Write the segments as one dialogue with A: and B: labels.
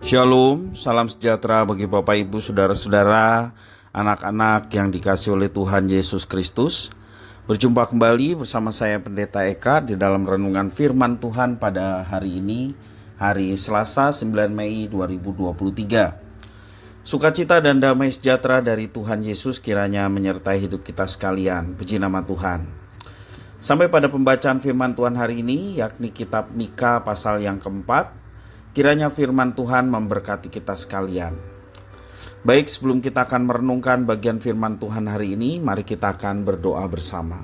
A: Shalom, salam sejahtera bagi Bapak Ibu Saudara-saudara, anak-anak yang dikasihi oleh Tuhan Yesus Kristus. Berjumpa kembali bersama saya Pendeta Eka di dalam renungan firman Tuhan pada hari ini, hari Selasa 9 Mei 2023. Sukacita dan damai sejahtera dari Tuhan Yesus kiranya menyertai hidup kita sekalian. Puji nama Tuhan. Sampai pada pembacaan firman Tuhan hari ini, yakni kitab Mika pasal yang keempat. Kiranya firman Tuhan memberkati kita sekalian. Baik, sebelum kita akan merenungkan bagian firman Tuhan hari ini, mari kita akan berdoa bersama.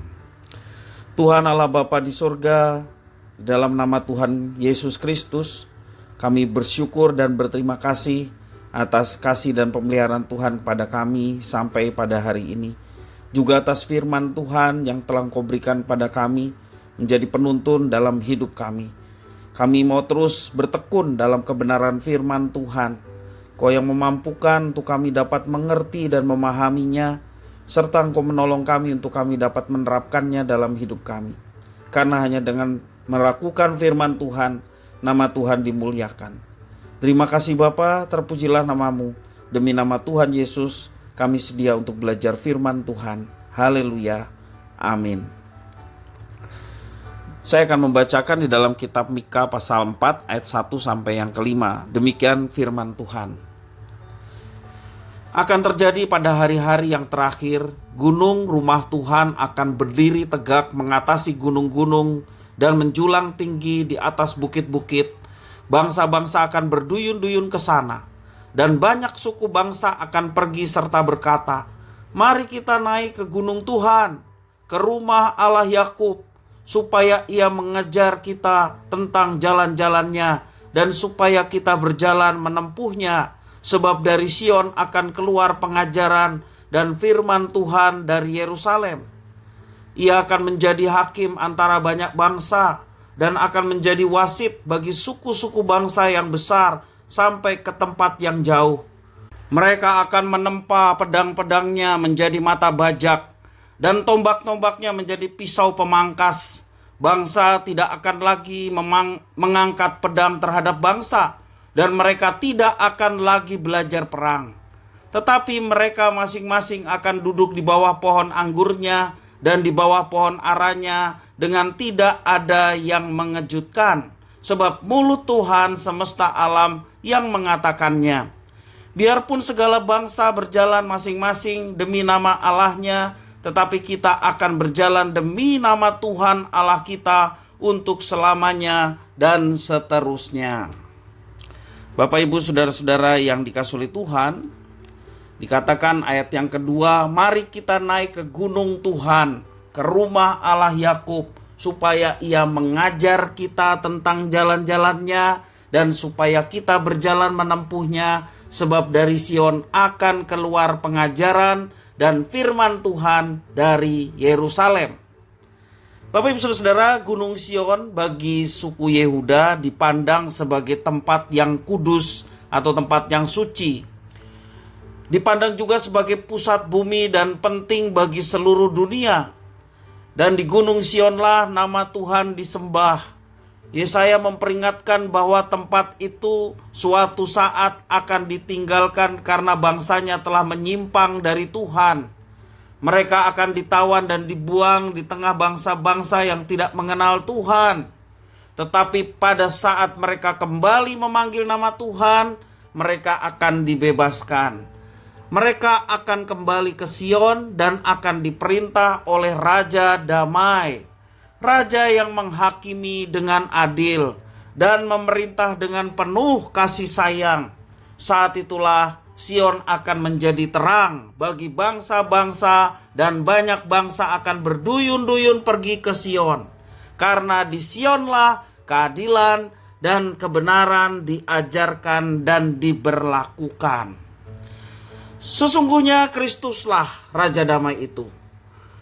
A: Tuhan Allah Bapa di surga, dalam nama Tuhan Yesus Kristus, kami bersyukur dan berterima kasih atas kasih dan pemeliharaan Tuhan kepada kami sampai pada hari ini. Juga atas firman Tuhan yang telah Engkau berikan pada kami menjadi penuntun dalam hidup kami. Kami mau terus bertekun dalam kebenaran firman Tuhan. Kau yang memampukan untuk kami dapat mengerti dan memahaminya, serta Engkau menolong kami untuk kami dapat menerapkannya dalam hidup kami. Karena hanya dengan melakukan firman Tuhan, nama Tuhan dimuliakan. Terima kasih Bapa, terpujilah namamu. Demi nama Tuhan Yesus, kami sedia untuk belajar firman Tuhan. Haleluya. Amin. Saya akan membacakan di dalam kitab Mika pasal 4 ayat 1 sampai yang kelima. Demikian firman Tuhan. Akan terjadi pada hari-hari yang terakhir, gunung rumah Tuhan akan berdiri tegak mengatasi gunung-gunung dan menjulang tinggi di atas bukit-bukit. Bangsa-bangsa akan berduyun-duyun ke sana, dan banyak suku bangsa akan pergi serta berkata, "Mari kita naik ke gunung Tuhan, ke rumah Allah Yakub, supaya ia mengajar kita tentang jalan-jalannya, dan supaya kita berjalan menempuhnya. Sebab dari Sion akan keluar pengajaran dan firman Tuhan dari Yerusalem. Ia akan menjadi hakim antara banyak bangsa, dan akan menjadi wasit bagi suku-suku bangsa yang besar sampai ke tempat yang jauh. Mereka akan menempa pedang-pedangnya menjadi mata bajak, dan tombak-tombaknya menjadi pisau pemangkas. Bangsa tidak akan lagi mengangkat pedang terhadap bangsa, dan mereka tidak akan lagi belajar perang. Tetapi mereka masing-masing akan duduk di bawah pohon anggurnya dan di bawah pohon aranya, dengan tidak ada yang mengejutkan, sebab mulut Tuhan semesta alam yang mengatakannya. Biarpun segala bangsa berjalan masing-masing demi nama Allahnya, tetapi kita akan berjalan demi nama Tuhan Allah kita untuk selamanya dan seterusnya." Bapak Ibu Saudara-saudara yang dikasihi oleh Tuhan, dikatakan ayat yang kedua, "Mari kita naik ke gunung Tuhan, ke rumah Allah Yakub, supaya ia mengajar kita tentang jalan-jalannya, dan supaya kita berjalan menempuhnya, sebab dari Sion akan keluar pengajaran dan firman Tuhan dari Yerusalem." Bapak Ibu Saudara, Gunung Sion bagi suku Yehuda dipandang sebagai tempat yang kudus atau tempat yang suci. Dipandang juga sebagai pusat bumi dan penting bagi seluruh dunia. Dan di Gunung Sionlah nama Tuhan disembah. Yesaya memperingatkan bahwa tempat itu suatu saat akan ditinggalkan karena bangsanya telah menyimpang dari Tuhan. Mereka akan ditawan dan dibuang di tengah bangsa-bangsa yang tidak mengenal Tuhan. Tetapi pada saat mereka kembali memanggil nama Tuhan, mereka akan dibebaskan. Mereka akan kembali ke Sion dan akan diperintah oleh Raja Damai, Raja yang menghakimi dengan adil dan memerintah dengan penuh kasih sayang. Saat itulah Sion akan menjadi terang bagi bangsa-bangsa, dan banyak bangsa akan berduyun-duyun pergi ke Sion. Karena di Sionlah keadilan dan kebenaran diajarkan dan diberlakukan. Sesungguhnya Kristuslah Raja Damai itu.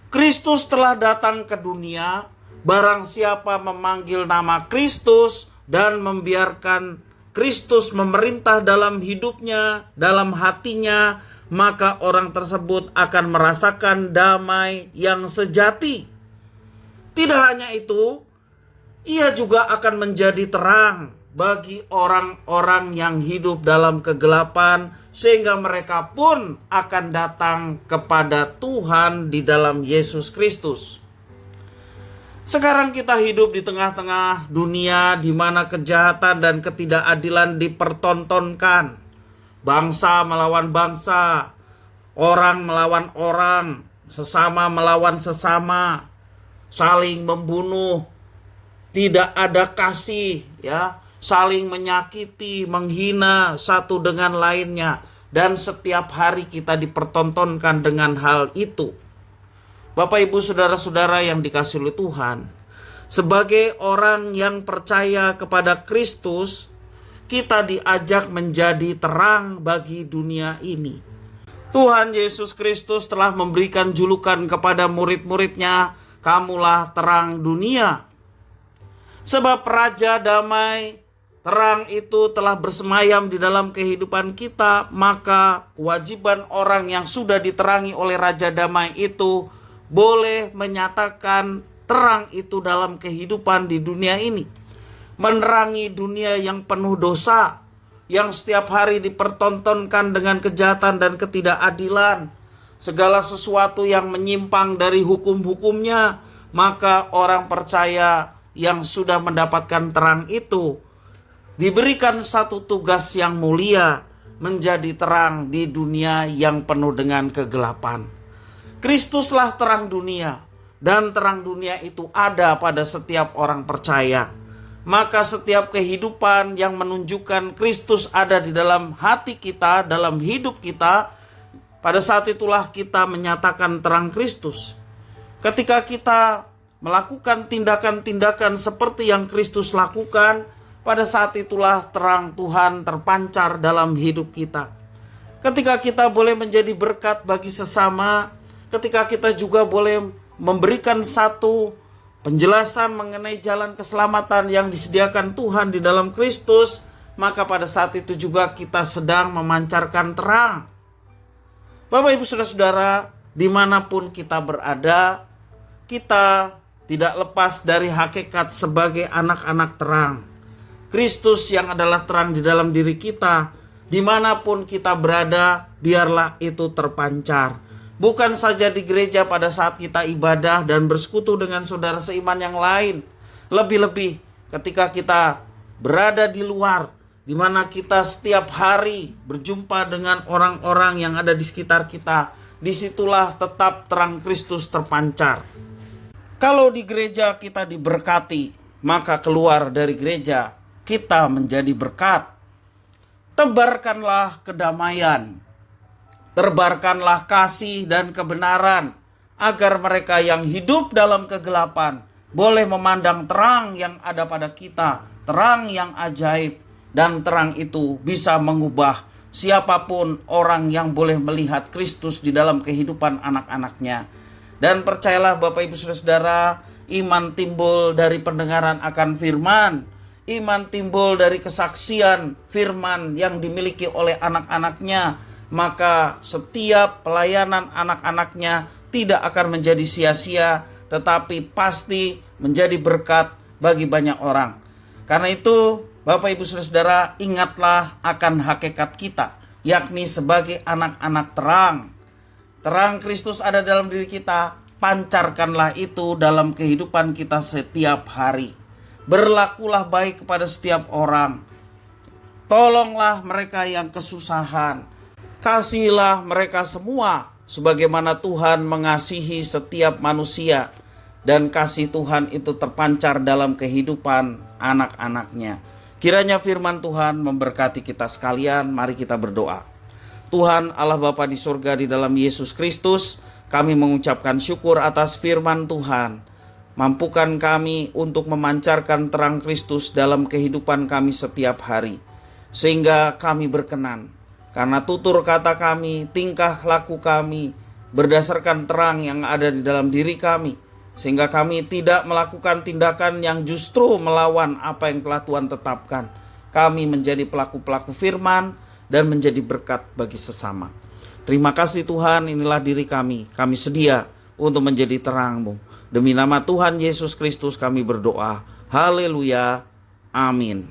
A: Kristus telah datang ke dunia. Barang siapa memanggil nama Kristus dan membiarkan Kristus memerintah dalam hidupnya, dalam hatinya, maka orang tersebut akan merasakan damai yang sejati. Tidak hanya itu, ia juga akan menjadi terang bagi orang-orang yang hidup dalam kegelapan, sehingga mereka pun akan datang kepada Tuhan di dalam Yesus Kristus. Sekarang kita hidup di tengah-tengah dunia di mana kejahatan dan ketidakadilan dipertontonkan. Bangsa melawan bangsa, orang melawan orang, sesama melawan sesama, saling membunuh, tidak ada kasih, ya, saling menyakiti, menghina satu dengan lainnya, dan setiap hari kita dipertontonkan dengan hal itu. Bapak, Ibu, saudara-saudara yang dikasihi oleh Tuhan, sebagai orang yang percaya kepada Kristus, kita diajak menjadi terang bagi dunia ini. Tuhan Yesus Kristus telah memberikan julukan kepada murid-muridnya, "Kamulah terang dunia." Sebab Raja Damai, terang itu telah bersemayam di dalam kehidupan kita, maka kewajiban orang yang sudah diterangi oleh Raja Damai itu boleh menyatakan terang itu dalam kehidupan di dunia ini. Menerangi dunia yang penuh dosa, yang setiap hari dipertontonkan dengan kejahatan dan ketidakadilan, segala sesuatu yang menyimpang dari hukum-hukumnya, maka orang percaya yang sudah mendapatkan terang itu diberikan satu tugas yang mulia, menjadi terang di dunia yang penuh dengan kegelapan. Kristuslah terang dunia, dan terang dunia itu ada pada setiap orang percaya. Maka setiap kehidupan yang menunjukkan Kristus ada di dalam hati kita, dalam hidup kita, pada saat itulah kita menyatakan terang Kristus. Ketika kita melakukan tindakan-tindakan seperti yang Kristus lakukan, pada saat itulah terang Tuhan terpancar dalam hidup kita. Ketika kita boleh menjadi berkat bagi sesama, ketika kita juga boleh memberikan satu penjelasan mengenai jalan keselamatan yang disediakan Tuhan di dalam Kristus, maka pada saat itu juga kita sedang memancarkan terang. Bapak, Ibu, saudara-saudara, dimanapun kita berada, kita tidak lepas dari hakikat sebagai anak-anak terang. Kristus yang adalah terang di dalam diri kita, dimanapun kita berada, biarlah itu terpancar. Bukan saja di gereja pada saat kita ibadah dan bersekutu dengan saudara seiman yang lain. Lebih-lebih ketika kita berada di luar, di mana kita setiap hari berjumpa dengan orang-orang yang ada di sekitar kita, disitulah tetap terang Kristus terpancar. Kalau di gereja kita diberkati, maka keluar dari gereja kita menjadi berkat. Tebarkanlah kedamaian, terbarkanlah kasih dan kebenaran, agar mereka yang hidup dalam kegelapan boleh memandang terang yang ada pada kita, terang yang ajaib, dan terang itu bisa mengubah siapapun orang yang boleh melihat Kristus di dalam kehidupan anak-anaknya. Dan percayalah Bapak, Ibu, saudara-saudara, iman timbul dari pendengaran akan firman. Iman timbul dari kesaksian firman yang dimiliki oleh anak-anaknya. Maka setiap pelayanan anak-anaknya tidak akan menjadi sia-sia, tetapi pasti menjadi berkat bagi banyak orang. Karena itu Bapak, Ibu, saudara-saudara, ingatlah akan hakikat kita, yakni sebagai anak-anak terang. Terang Kristus ada dalam diri kita, pancarkanlah itu dalam kehidupan kita setiap hari. Berlakulah baik kepada setiap orang. Tolonglah mereka yang kesusahan. Kasihilah mereka semua sebagaimana Tuhan mengasihi setiap manusia. Dan kasih Tuhan itu terpancar dalam kehidupan anak-anaknya. Kiranya firman Tuhan memberkati kita sekalian. Mari kita berdoa. Tuhan Allah Bapa di surga, di dalam Yesus Kristus, kami mengucapkan syukur atas firman Tuhan. Mampukan kami untuk memancarkan terang Kristus dalam kehidupan kami setiap hari, sehingga kami berkenan. Karena tutur kata kami, tingkah laku kami berdasarkan terang yang ada di dalam diri kami, sehingga kami tidak melakukan tindakan yang justru melawan apa yang telah Tuhan tetapkan. Kami menjadi pelaku-pelaku firman dan menjadi berkat bagi sesama. Terima kasih Tuhan, inilah diri kami. Kami sedia untuk menjadi terang-Mu. Demi nama Tuhan Yesus Kristus kami berdoa. Haleluya. Amin.